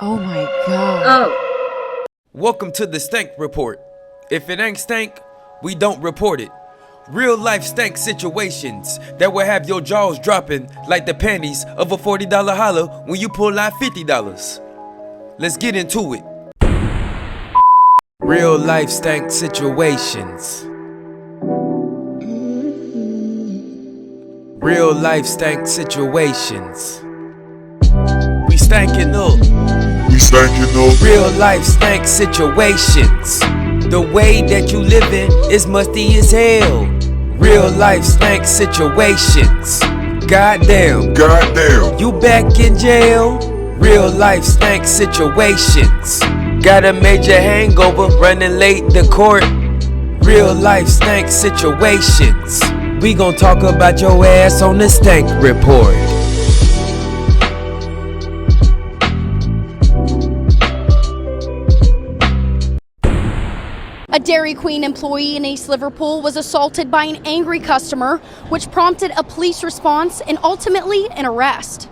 Oh my god. Oh. Welcome to the Stank Report. If it ain't stank, we don't report it. Real life stank situations that will have your jaws dropping like the panties of a $40 holler when you pull out $50. Let's get into it. Real life stank situations. Real life stank situations. We stankin' up. We stankin' up. Real life stank situations. The way that you living is musty as hell. Real life stank situations. Goddamn. Goddamn. You back in jail. Real life stank situations. Got a major hangover, running late to court. Real life stank situations. We gon' talk about your ass on the Stank Report. A Dairy Queen employee in East Liverpool was assaulted by an angry customer, which prompted a police response and ultimately an arrest.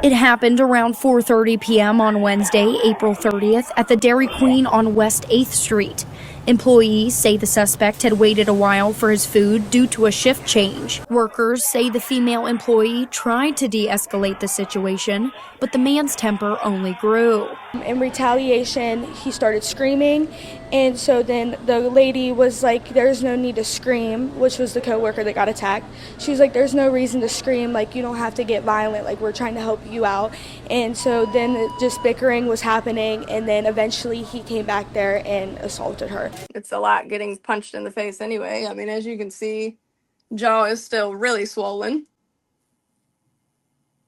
It happened around 4:30 p.m. on Wednesday, April 30th, at the Dairy Queen on West 8th Street. Employees say the suspect had waited a while for his food due to a shift change. Workers say the female employee tried to de-escalate the situation, but the man's temper only grew. In retaliation, he started screaming, and so then the lady was like, "There's no need to scream," which was the coworker that got attacked. She was like, "There's no reason to scream, like you don't have to get violent, like we're trying to help you out." And so then just bickering was happening, and then eventually he came back there and assaulted her. It's a lot getting punched in the face anyway. I mean, as you can see, jaw is still really swollen.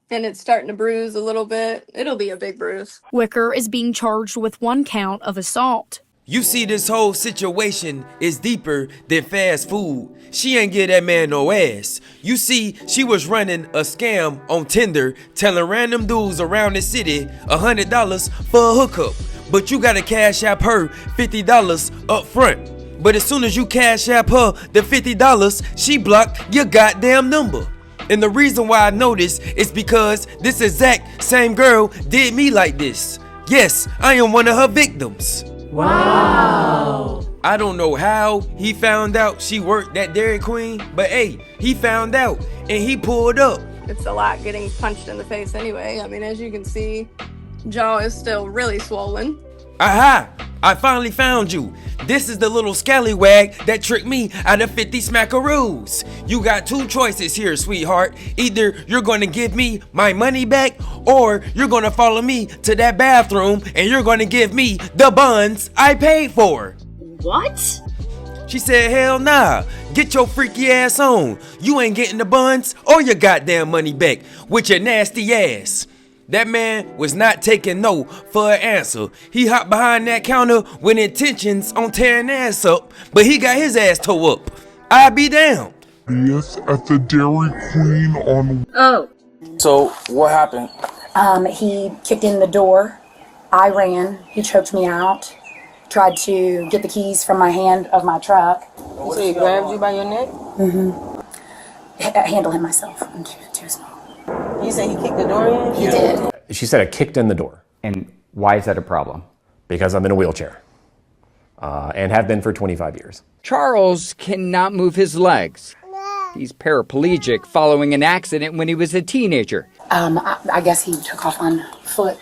And it's starting to bruise a little bit. It'll be a big bruise. Wicker is being charged with 1 count of assault. You see, this whole situation is deeper than fast food. She ain't give that man no ass. You see, she was running a scam on Tinder, telling random dudes around the city $100 for a hookup. But you gotta cash app her $50 up front. But as soon as you cash app her the $50, she blocked your goddamn number. And the reason why I know this is because this exact same girl did me like this. Yes, I am one of her victims. Wow. I don't know how he found out she worked at Dairy Queen, but hey, he found out and he pulled up. It's a lot getting punched in the face anyway. I mean, as you can see, jaw is still really swollen. Aha! I finally found you. This is the little scallywag that tricked me out of 50 smackaroos. You got 2 choices here, sweetheart. Either you're gonna give me my money back, or you're gonna follow me to that bathroom and you're gonna give me the buns I paid for. What? She said, hell nah, get your freaky ass on. You ain't getting the buns or your goddamn money back with your nasty ass. That man was not taking no for an answer. He hopped behind that counter with intentions on tearing ass up, but he got his ass tore up. I be down. Yes, at the Dairy Queen on... Oh. So, what happened? He kicked in the door. I ran. He choked me out. Tried to get the keys from my hand of my truck. So he grabbed you by your neck? Mm-hmm. Handle him myself. I'm too small. You say he kicked the door in? He did. She said I kicked in the door. And why is that a problem? Because I'm in a wheelchair. And have been for 25 years. Charles cannot move his legs. He's paraplegic following an accident when he was a teenager. I guess he took off on foot.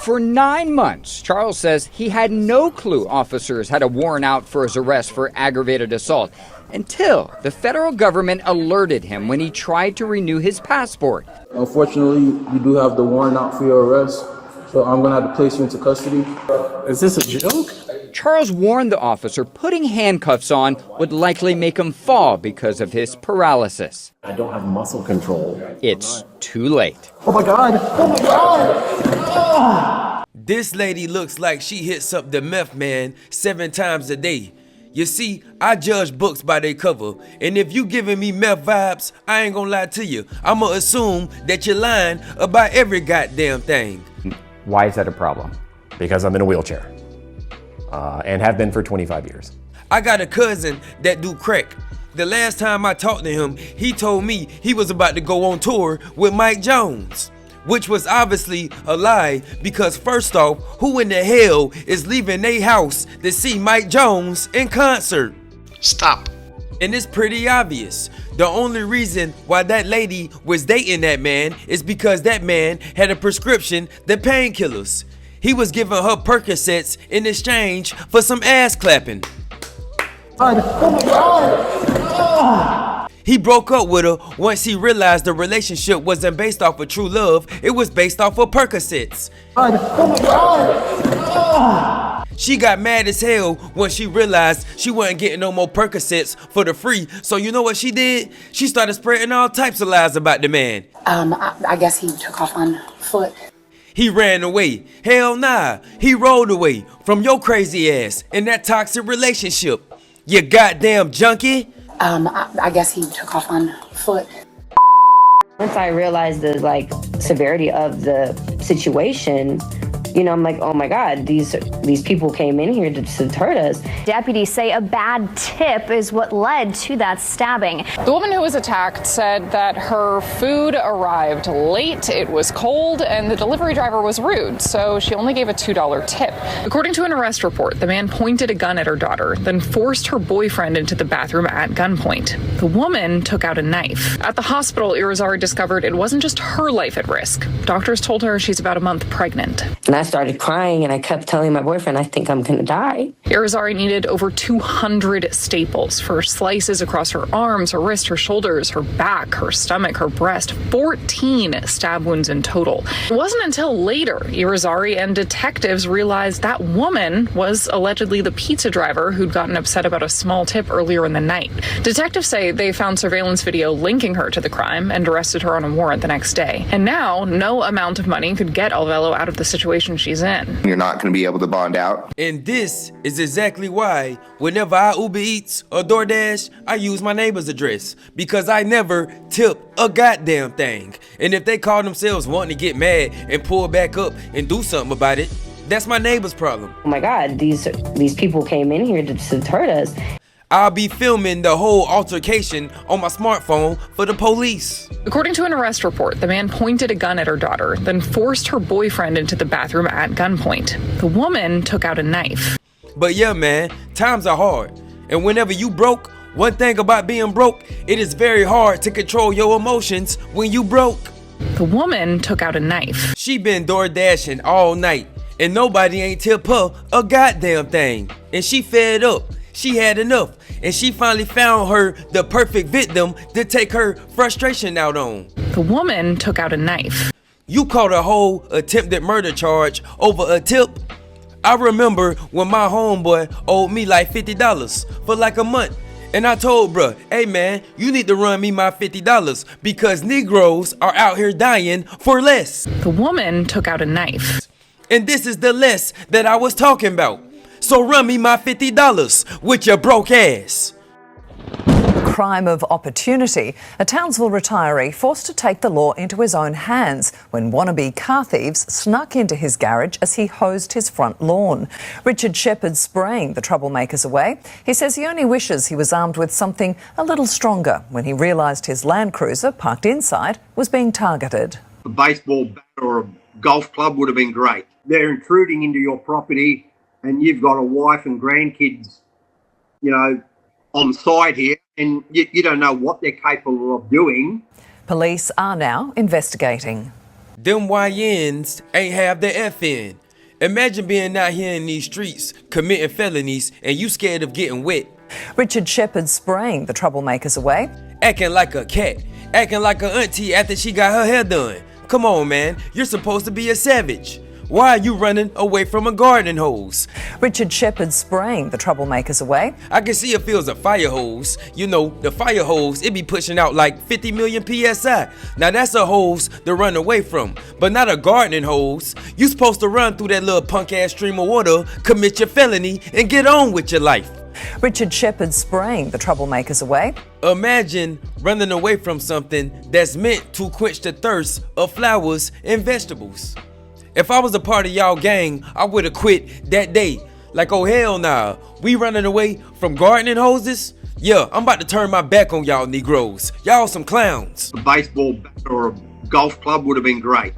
For 9 months, Charles says he had no clue officers had a warrant out for his arrest for aggravated assault until the federal government alerted him when he tried to renew his passport. Unfortunately, you do have the warrant out for your arrest, so I'm going to have to place you into custody. Is this a joke? Charles warned the officer putting handcuffs on would likely make him fall because of his paralysis. I don't have muscle control. It's too late. Oh my God! Oh my God! This lady looks like she hits up the meth man 7 times a day. You see, I judge books by their cover, and if you giving me meth vibes, I ain't gonna lie to you. I'ma assume that you're lying about every goddamn thing. Why is that a problem? Because I'm in a wheelchair. And have been for 25 years. I got a cousin that do crack. The last time I talked to him, he told me he was about to go on tour with Mike Jones, which was obviously a lie because first off, who in the hell is leaving their house to see Mike Jones in concert? Stop. And it's pretty obvious. The only reason why that lady was dating that man is because that man had a prescription to painkillers. He was giving her Percocets in exchange for some ass clapping. He broke up with her once he realized the relationship wasn't based off of true love, it was based off of Percocets. She got mad as hell when she realized she wasn't getting no more Percocets for the free, so you know what she did? She started spreading all types of lies about the man. I guess he took off on foot. He ran away. Hell nah, he rolled away from your crazy ass in that toxic relationship. You goddamn junkie. I guess he took off on foot. Once I realized the severity of the situation, I'm like, oh my God, these people came in here to hurt us. Deputies say a bad tip is what led to that stabbing. The woman who was attacked said that her food arrived late, it was cold, and the delivery driver was rude, so she only gave a $2 tip. According to an arrest report, the man pointed a gun at her daughter, then forced her boyfriend into the bathroom at gunpoint. The woman took out a knife. At the hospital, Irizarry discovered it wasn't just her life at risk. Doctors told her she's about a month pregnant. And I started crying and I kept telling my boyfriend, I think I'm gonna die. Irizarry needed over 200 staples for slices across her arms, her wrist, her shoulders, her back, her stomach, her breast, 14 stab wounds in total. It wasn't until later Irizarry and detectives realized that woman was allegedly the pizza driver who'd gotten upset about a small tip earlier in the night. Detectives say they found surveillance video linking her to the crime and arrested her on a warrant the next day. And now, no amount of money could get Alvello out of the situation she's in. You're not going to be able to bond out. And this is exactly why whenever I Uber Eats or DoorDash, I use my neighbor's address because I never tip a goddamn thing. And if they call themselves wanting to get mad and pull back up and do something about it, that's my neighbor's problem. Oh my God, these people came in here to hurt us. I'll be filming the whole altercation on my smartphone for the police. According to an arrest report, the man pointed a gun at her daughter, then forced her boyfriend into the bathroom at gunpoint. The woman took out a knife. But yeah, man, times are hard. And whenever you broke, one thing about being broke, it is very hard to control your emotions when you broke. The woman took out a knife. She been door dashing all night, and nobody ain't tip her a goddamn thing. And she fed up. She had enough, and she finally found her the perfect victim to take her frustration out on. The woman took out a knife. You caught a whole attempted murder charge over a tip? I remember when my homeboy owed me like $50 for like a month. And I told bruh, hey man, you need to run me my $50 because Negroes are out here dying for less. The woman took out a knife. And this is the less that I was talking about. So run me my $50 with your broke ass. Crime of opportunity. A Townsville retiree forced to take the law into his own hands when wannabe car thieves snuck into his garage as he hosed his front lawn. Richard Shepherd spraying the troublemakers away. He says he only wishes he was armed with something a little stronger when he realised his Land Cruiser parked inside was being targeted. A baseball bat or a golf club would have been great. They're intruding into your property and you've got a wife and grandkids, on site here, and you don't know what they're capable of doing. Police are now investigating. Them YNs ain't have the F in. Imagine being out here in these streets, committing felonies, and you scared of getting wet. Richard Shepherd spraying the troublemakers away. Acting like a cat, acting like an auntie after she got her hair done. Come on, man, you're supposed to be a savage. Why are you running away from a garden hose? Richard Shepherd spraying the troublemakers away. I can see if it was a fire hose. The fire hose, it be pushing out like 50 million PSI. Now that's a hose to run away from, but not a gardening hose. You supposed to run through that little punk ass stream of water, commit your felony, and get on with your life. Richard Shepherd spraying the troublemakers away. Imagine running away from something that's meant to quench the thirst of flowers and vegetables. If I was a part of y'all gang, I would have quit that day. Like, oh hell nah, we running away from gardening hoses? Yeah, I'm about to turn my back on y'all Negroes. Y'all some clowns. A baseball bat or a golf club would have been great.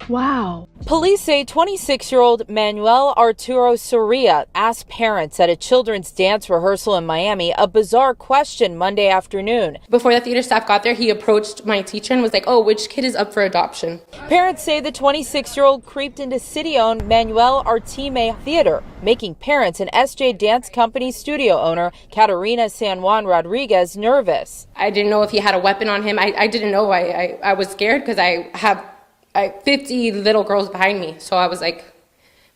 Wow. Police say 26-year-old Manuel Arturo Soria asked parents at a children's dance rehearsal in Miami a bizarre question Monday afternoon. Before the theater staff got there, he approached my teacher and was like, "Oh, which kid is up for adoption?" Parents say the 26-year-old creeped into city-owned Manuel Artime Theater, making parents and SJ Dance Company studio owner Caterina San Juan Rodriguez nervous. I didn't know if he had a weapon on him. I didn't know. I was scared because I have 50 little girls behind me. So I was like,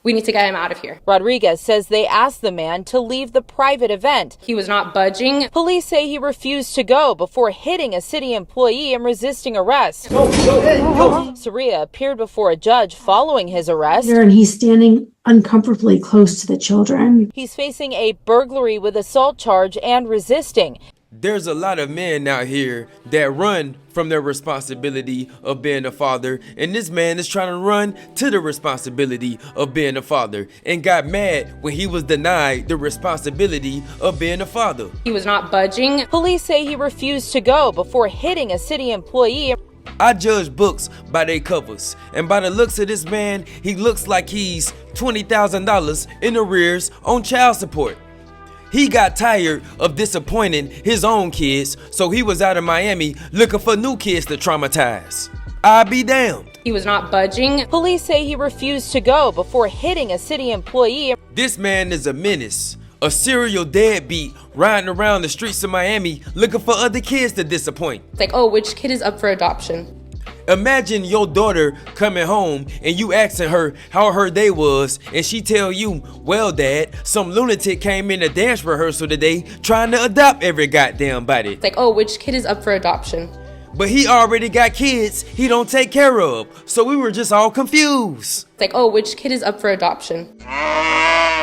we need to get him out of here. Rodriguez says they asked the man to leave the private event. He was not budging. Police say he refused to go before hitting a city employee and resisting arrest. Soria appeared before a judge following his arrest. And he's standing uncomfortably close to the children. He's facing a burglary with assault charge and resisting. There's a lot of men out here that run from their responsibility of being a father, and this man is trying to run to the responsibility of being a father and got mad when he was denied the responsibility of being a father. He was not budging. Police say he refused to go before hitting a city employee. I judge books by their covers, and by the looks of this man, he looks like he's $20,000 in arrears on child support. He got tired of disappointing his own kids, so he was out of Miami looking for new kids to traumatize. I'll be damned. He was not budging. Police say he refused to go before hitting a city employee. This man is a menace, a serial deadbeat riding around the streets of Miami looking for other kids to disappoint. It's like, "Oh, which kid is up for adoption?" Imagine your daughter coming home and you asking her how her day was, and she tell you, "Well, Dad, some lunatic came in a dance rehearsal today trying to adopt every goddamn body." It's like, "Oh, which kid is up for adoption?" But he already got kids he don't take care of, so we were just all confused. It's like, "Oh, which kid is up for adoption?"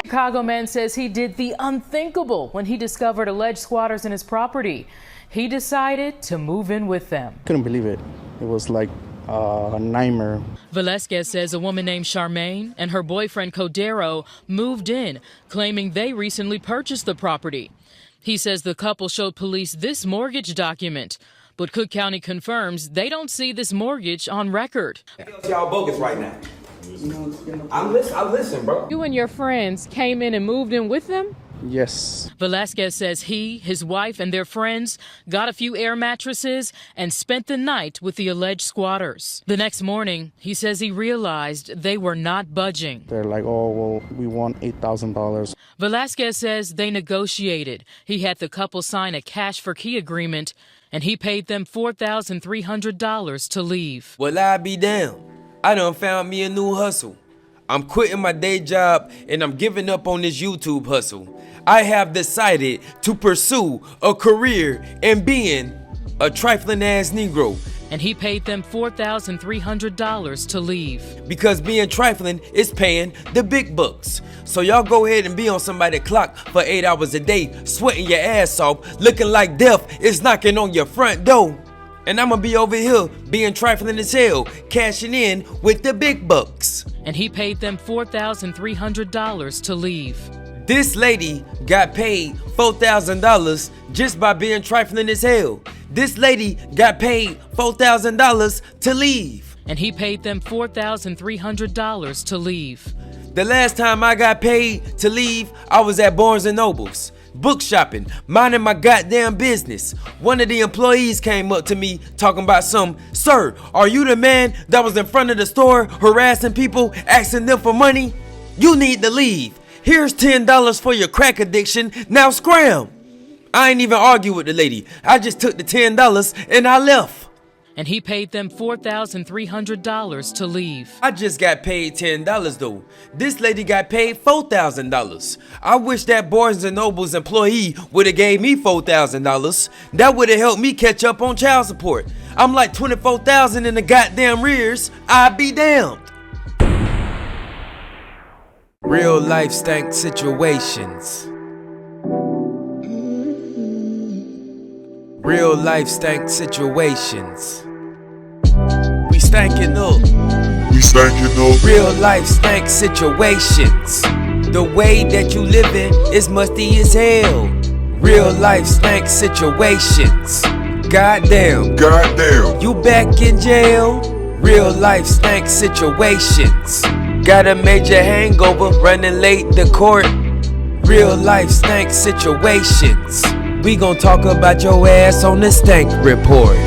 Chicago man says he did the unthinkable when he discovered alleged squatters in his property. He decided to move in with them. Couldn't believe it. It was like a nightmare. Velasquez says a woman named Charmaine and her boyfriend Codero moved in, claiming they recently purchased the property. He says the couple showed police this mortgage document, but Cook County confirms they don't see this mortgage on record. Y'all bogus right now. I listen, bro. You and your friends came in and moved in with them? Yes. Velasquez says he, his wife, and their friends got a few air mattresses and spent the night with the alleged squatters. The next morning, he says he realized they were not budging. They're like, "Oh, well, we want $8,000. Velasquez says they negotiated. He had the couple sign a cash-for-key agreement, and he paid them $4,300 to leave. Well, I be damned. I done found me a new hustle. I'm quitting my day job and I'm giving up on this YouTube hustle. I have decided to pursue a career in being a trifling ass Negro. And he paid them $4,300 to leave. Because being trifling is paying the big bucks. So y'all go ahead and be on somebody's clock for 8 hours a day, sweating your ass off, looking like death is knocking on your front door. And I'ma be over here being trifling as hell, cashing in with the big bucks. And he paid them $4,300 to leave. This lady got paid $4,000 just by being trifling as hell. This lady got paid $4,000 to leave. And he paid them $4,300 to leave. The last time I got paid to leave, I was at Barnes & Noble's, book shopping, minding my goddamn business. One of the employees came up to me talking about "Sir, are you the man that was in front of the store harassing people, asking them for money? You need to leave. Here's $10 for your crack addiction, now scram." I ain't even argue with the lady. I just took the $10 and I left. And he paid them $4,300 to leave. I just got paid $10 though. This lady got paid $4,000. I wish that Barnes & Noble's employee would have gave me $4,000. That would have helped me catch up on child support. I'm like $24,000 in the goddamn rears. I'd be damned. Real life stank situations. Real life stank situations. We stankin' up. We stankin' up. Real life stank situations. The way that you living is musty as hell. Real life stank situations. Goddamn. You back in jail? Real life stank situations. Got a major hangover, running late to court. Real life stank situations. We gon' talk about your ass on the Stank Report.